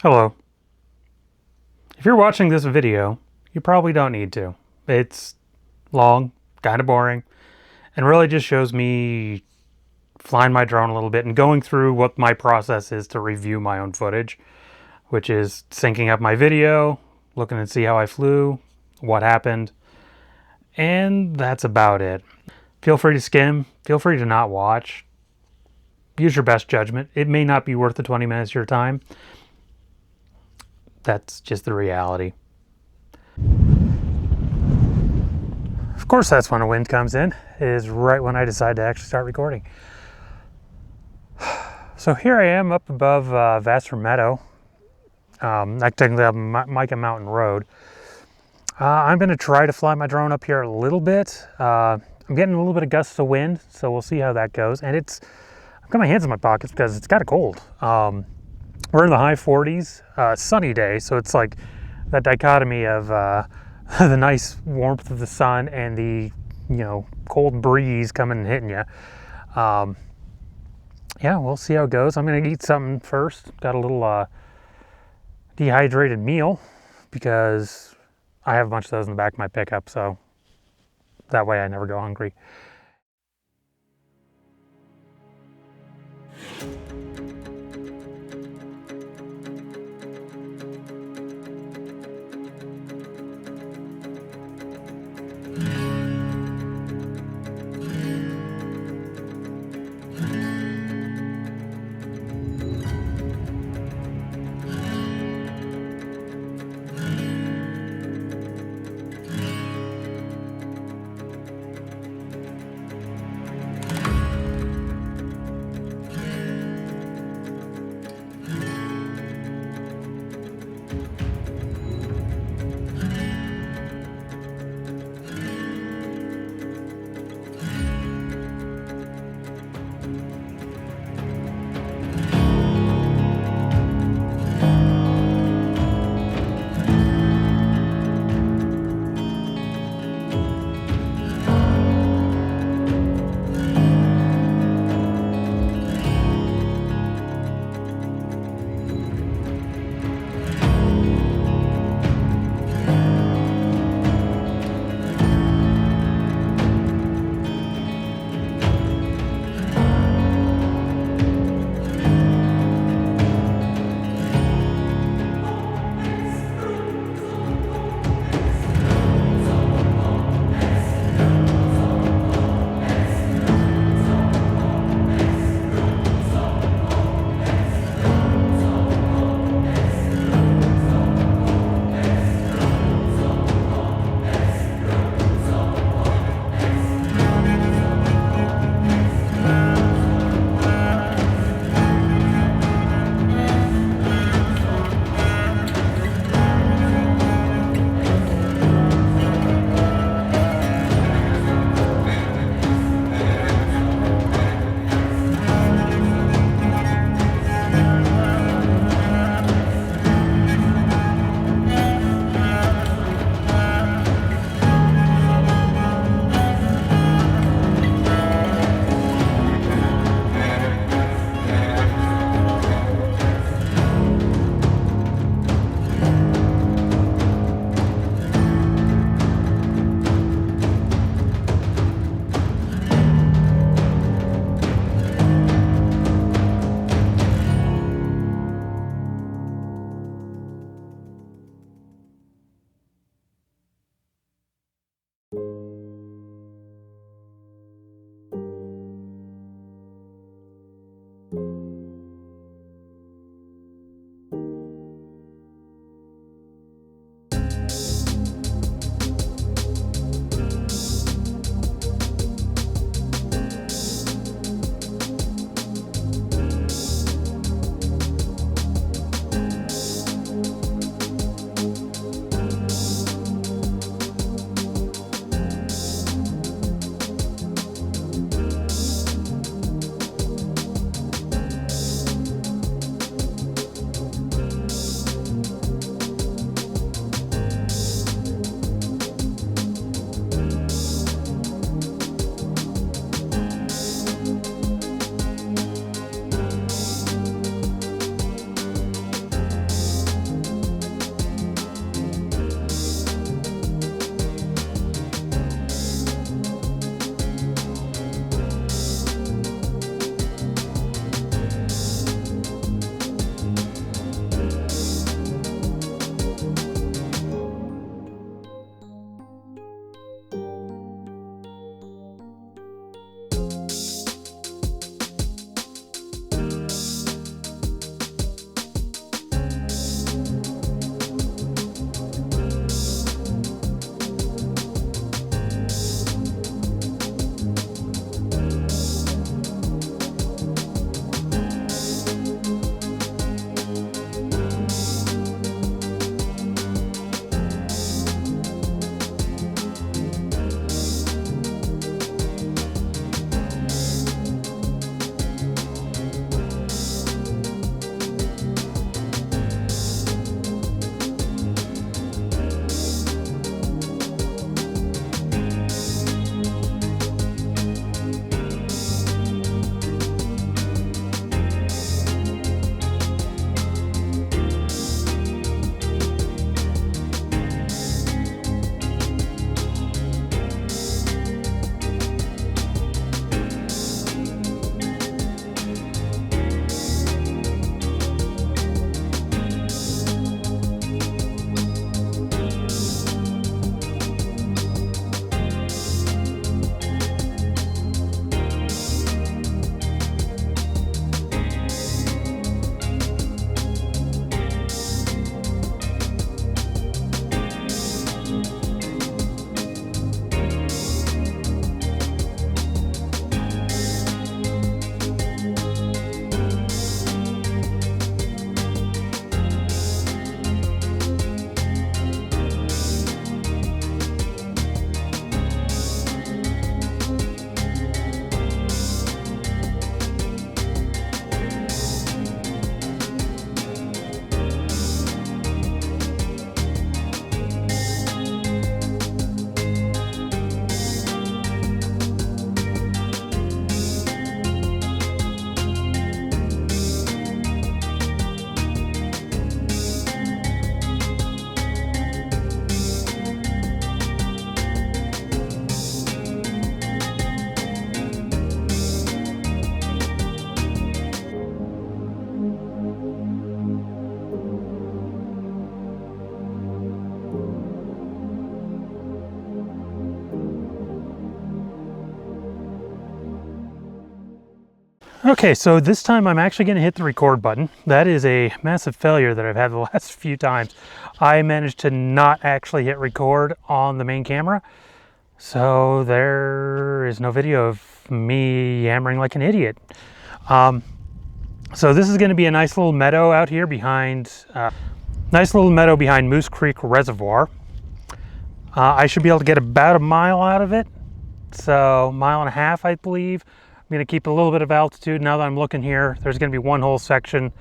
Hello. If you're watching this video, you probably don't need to. It's long, kind of boring, and really just shows me flying my drone a little bit and going through what my process is to review my own footage, which is syncing up my video, looking to see how I flew, what happened, and that's about it. Feel free to skim, feel free to not watch. Use your best judgment. It may not be worth the 20 minutes of your time. That's just the reality. Of course, that's when a wind comes in, is right when I decide to actually start recording. So here I am up above Vassar Meadow, technically up Micah Mountain Road. I'm going to try to fly my drone up here a little bit. I'm getting a little bit of gusts of wind, so we'll see how that goes. And I've got my hands in my pockets because it's kind of cold. We're in the high 40s, sunny day, so it's like that dichotomy of the nice warmth of the sun and the cold breeze coming and hitting you. Yeah, we'll see how it goes. I'm gonna eat something first. Got a little dehydrated meal because I have a bunch of those in the back of my pickup, so that way I never go hungry. Okay, so this time I'm actually going to hit the record button. That is a massive failure that I've had the last few times. I managed to not actually hit record on the main camera, so there is no video of me yammering like an idiot. So this is going to be a nice little meadow out here behind, Moose Creek Reservoir. I should be able to get about a mile out of it, so 1.5 miles, I believe. I'm going to keep a little bit of altitude. Now that I'm looking here, there's going to be one whole section.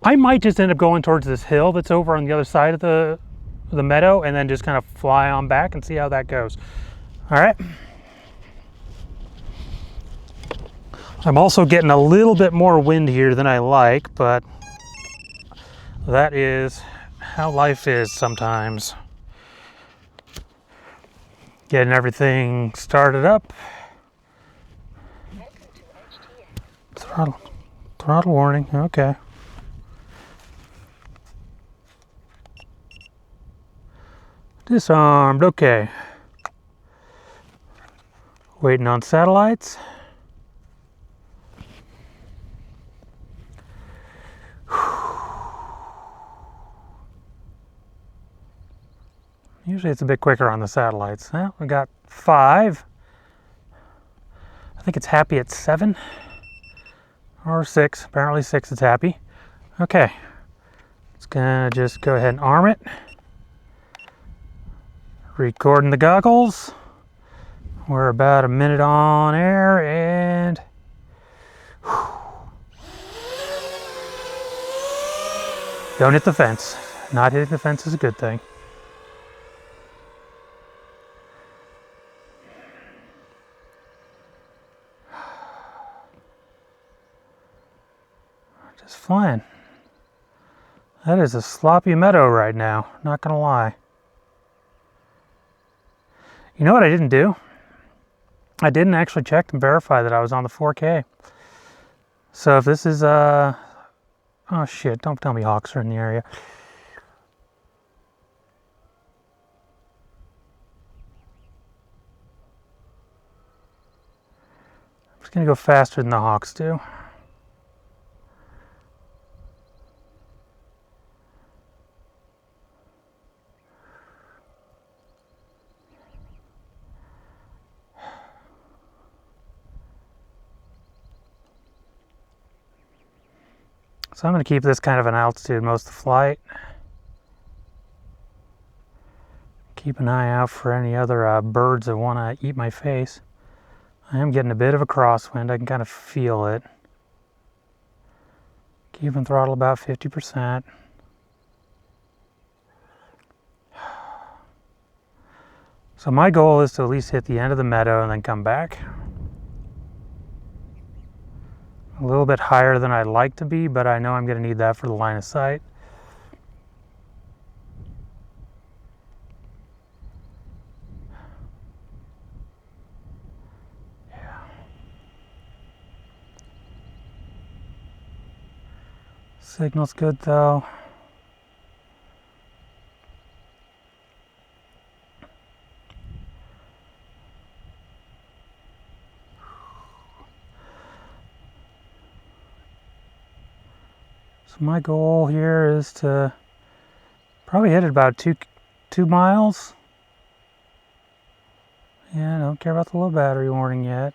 I might just end up going towards this hill that's over on the other side of the meadow, and then just kind of fly on back and see how that goes. All right. I'm also getting a little bit more wind here than I like, but that is how life is sometimes. Getting everything started up. Throttle warning, okay. Disarmed, okay. Waiting on satellites. Usually it's a bit quicker on the satellites. Well, we got 5. I think it's happy at 7 or 6. Apparently 6 is happy. Okay, it's gonna just go ahead and arm it. Recording the goggles. We're about a minute on air, and don't hit the fence. Not hitting the fence is a good thing. Just flying. That is a sloppy meadow right now, not gonna lie. You know what I didn't do? I didn't actually check and verify that I was on the 4K. So if this is, oh shit, don't tell me hawks are in the area. I'm just gonna go faster than the hawks do. So I'm going to keep this kind of an altitude most of the flight. Keep an eye out for any other birds that want to eat my face. I am getting a bit of a crosswind. I can kind of feel it. Keeping throttle about 50%. So my goal is to at least hit the end of the meadow and then come back. A little bit higher than I'd like to be, but I know I'm going to need that for the line of sight. Yeah. Signal's good though. So my goal here is to probably hit it about two miles. Yeah, I don't care about the low battery warning yet.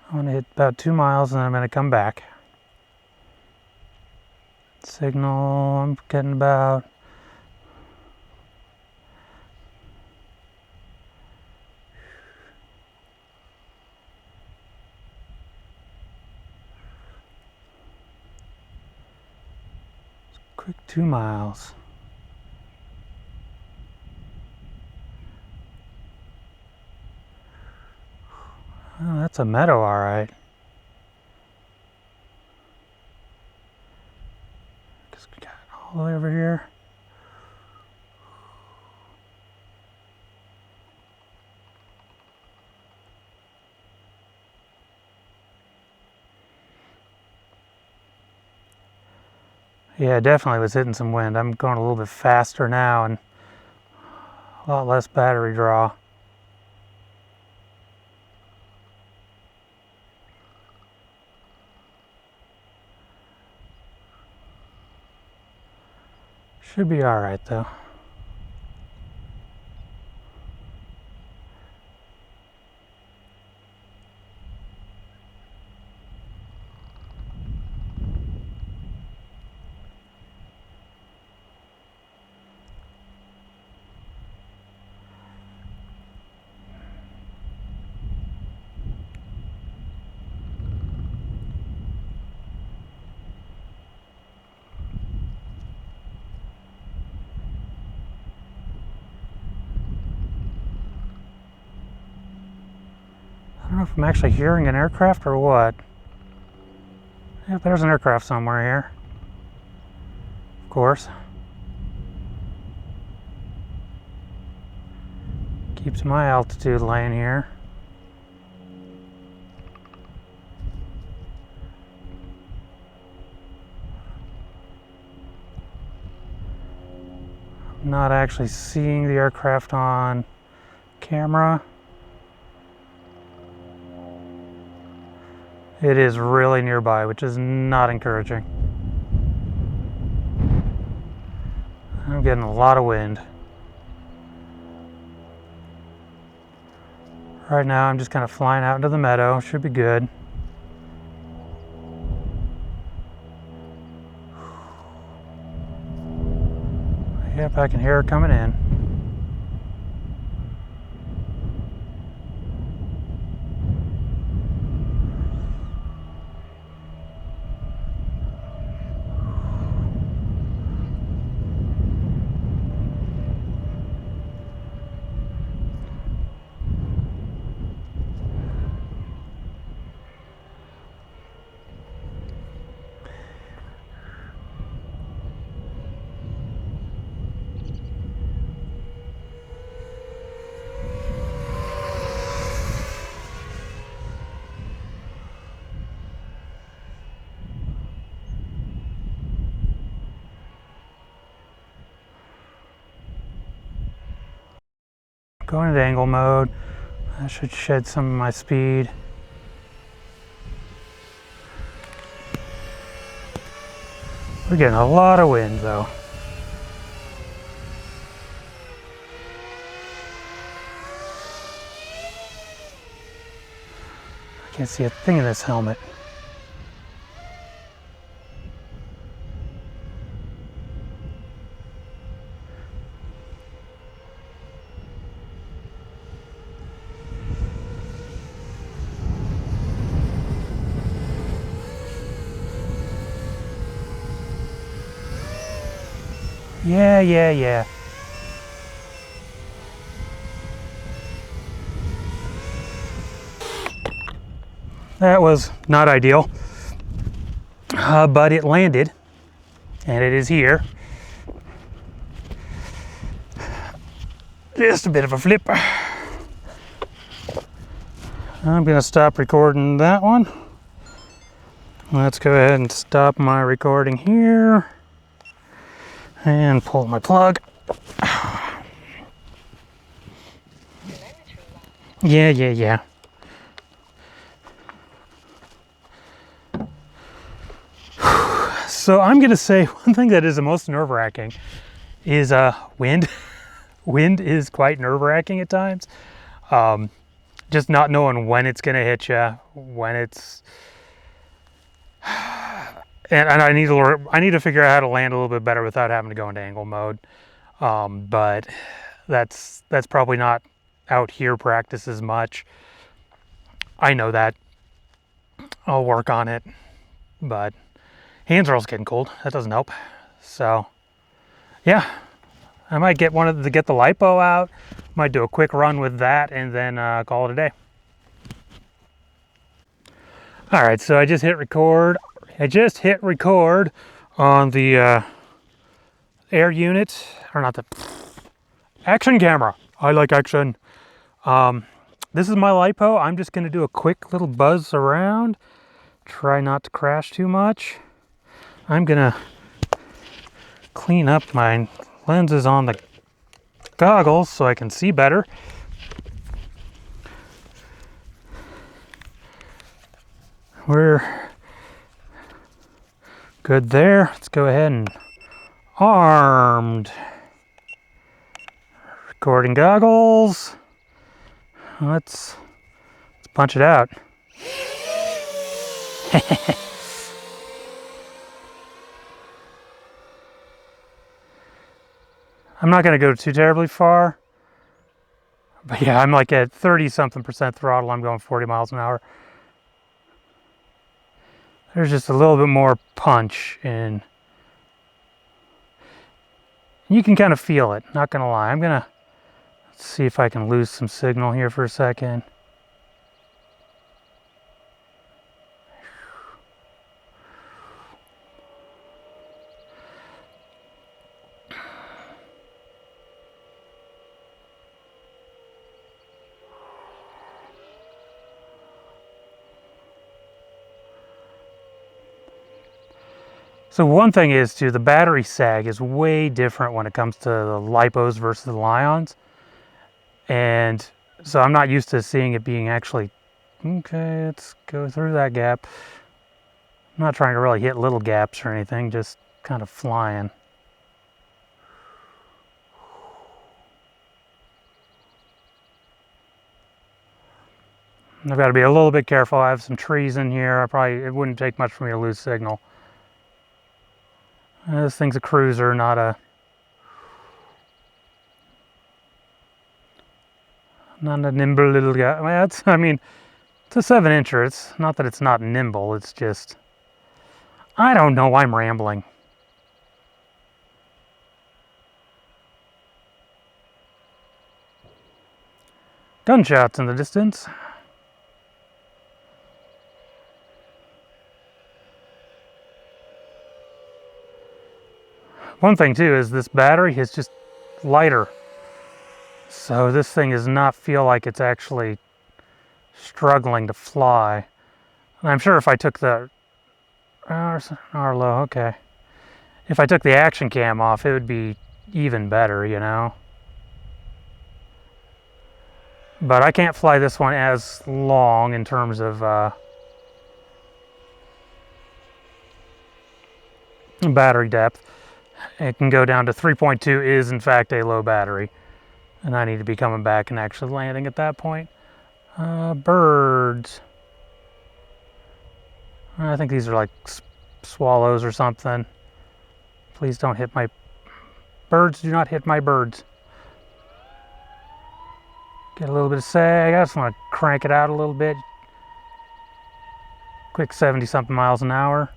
I'm going to hit about 2 miles and then I'm going to come back. Signal, I'm getting about quick 2 miles. Oh, that's a meadow, all right. Just got all the way over here. Yeah, definitely was hitting some wind. I'm going a little bit faster now and A lot less battery draw. Should be alright though. I don't know if I'm actually hearing an aircraft or what. Yeah, there's an aircraft somewhere here. Of course. Keeps my altitude lane here. I'm not actually seeing the aircraft on camera. It is really nearby, which is not encouraging. I'm getting a lot of wind. Right now I'm just kind of flying out into the meadow. Should be good. Yep, I can hear it coming in. Going into angle mode. That should shed some of my speed. We're getting a lot of wind though. I can't see a thing in this helmet. Yeah. That was not ideal, but it landed, and it is here. Just a bit of a flip. I'm gonna stop recording that one. Let's go ahead and stop my recording here and pull my plug. Yeah. So I'm gonna say one thing that is the most nerve-wracking is wind. Wind is quite nerve-wracking at times. Just not knowing when it's gonna hit you, when it's, and I need to figure out how to land a little bit better without having to go into angle mode. But that's probably not out here practice as much. I know that. I'll work on it, but hands are also getting cold. That doesn't help. So yeah, I might get to get the lipo out. Might do a quick run with that and then call it a day. All right, so I just hit record. On the air unit, or not the action camera. I like action. This is my lipo. I'm just gonna do a quick little buzz around. Try not to crash too much. I'm gonna clean up my lenses on the goggles so I can see better. We're good there. Let's go ahead and armed. Recording goggles. Let's punch it out. I'm not going to go too terribly far. But yeah, I'm like at 30-something% throttle. I'm going 40 miles an hour. There's just a little bit more punch and you can kind of feel it, not going to lie. I'm going to see if I can lose some signal here for a second. So one thing is too, the battery sag is way different when it comes to the lipos versus the Lions. And so I'm not used to seeing it being actually, okay, let's go through that gap. I'm not trying to really hit little gaps or anything, just kind of flying. I've got to be a little bit careful. I have some trees in here. It wouldn't take much for me to lose signal. This thing's a cruiser, not a nimble little guy. Well, it's a 7-incher. It's not that it's not nimble. It's just, I don't know. I'm rambling. Gunshots in the distance. One thing too is this battery is just lighter. So this thing does not feel like it's actually struggling to fly. And I'm sure if I took the Arlo, okay. If I took the action cam off, it would be even better, you know. But I can't fly this one as long in terms of battery depth. It can go down to 3.2 is in fact a low battery. And I need to be coming back and actually landing at that point. Birds. I think these are like swallows or something. Please don't hit my birds. Do not hit my birds. Get a little bit of sag. I just want to crank it out a little bit. Quick 70-something miles an hour.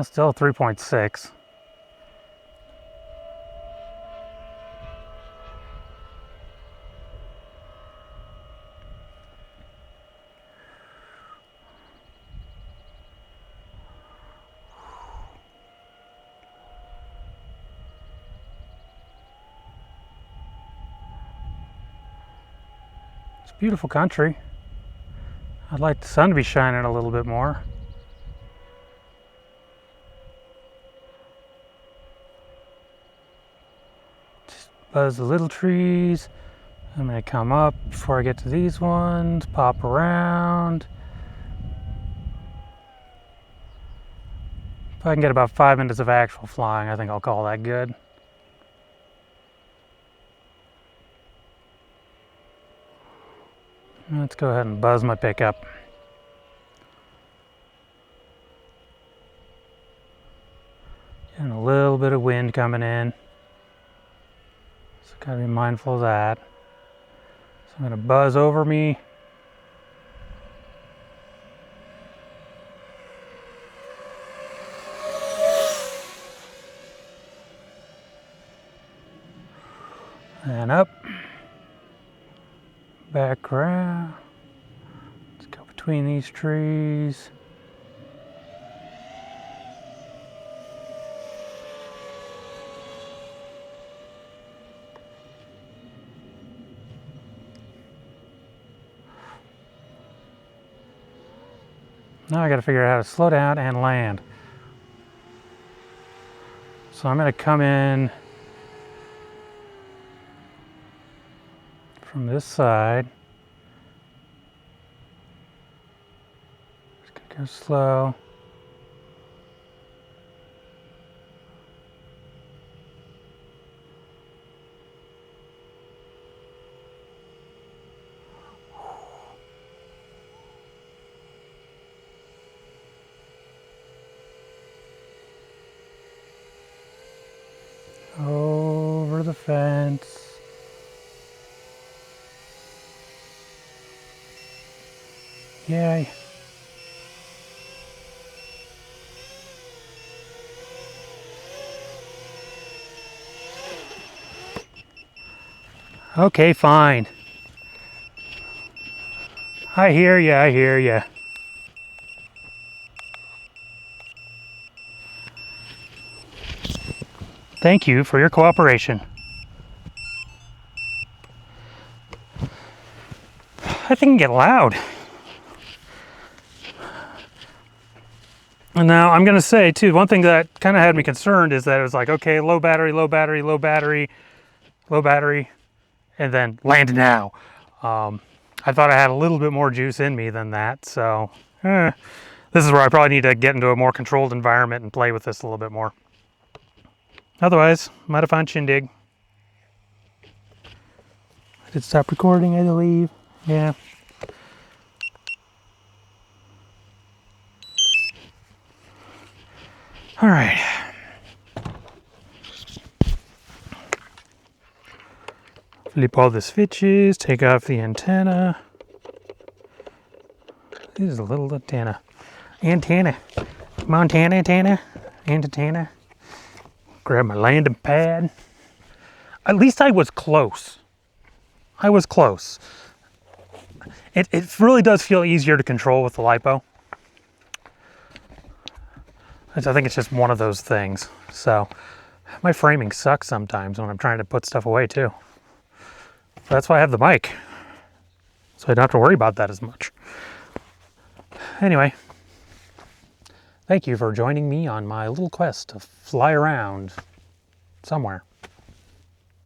Still 3.6. It's a beautiful country. I'd like the sun to be shining a little bit more. Buzz the little trees. I'm going to come up before I get to these ones, pop around. If I can get about 5 minutes of actual flying, I think I'll call that good. Let's go ahead and buzz my pickup. Getting a little bit of wind coming in. So gotta be mindful of that. So I'm gonna buzz over me. And up. Back around. Let's go between these trees. Now I got to figure out how to slow down and land. So I'm going to come in from this side. Just going to go slow. Over the fence. Yay. Okay, fine. I hear ya, I hear ya. Thank you for your cooperation. That thing can get loud. And now I'm gonna say too, one thing that kind of had me concerned is that it was like, okay, low battery, low battery, low battery, low battery, and then land now. I thought I had a little bit more juice in me than that, so this is where I probably need to get into a more controlled environment and play with this a little bit more. Otherwise, might have found shindig. I did stop recording, I believe. Yeah. All right. Flip all the switches, take off the antenna. This is a little antenna. Antenna. Montana antenna. Antenna. Grab my landing pad. At least I was close. I was close. It really does feel easier to control with the LiPo. I think it's just one of those things. So my framing sucks sometimes when I'm trying to put stuff away too. So that's why I have the mic. So I don't have to worry about that as much. Anyway, thank you for joining me on my little quest to fly around somewhere.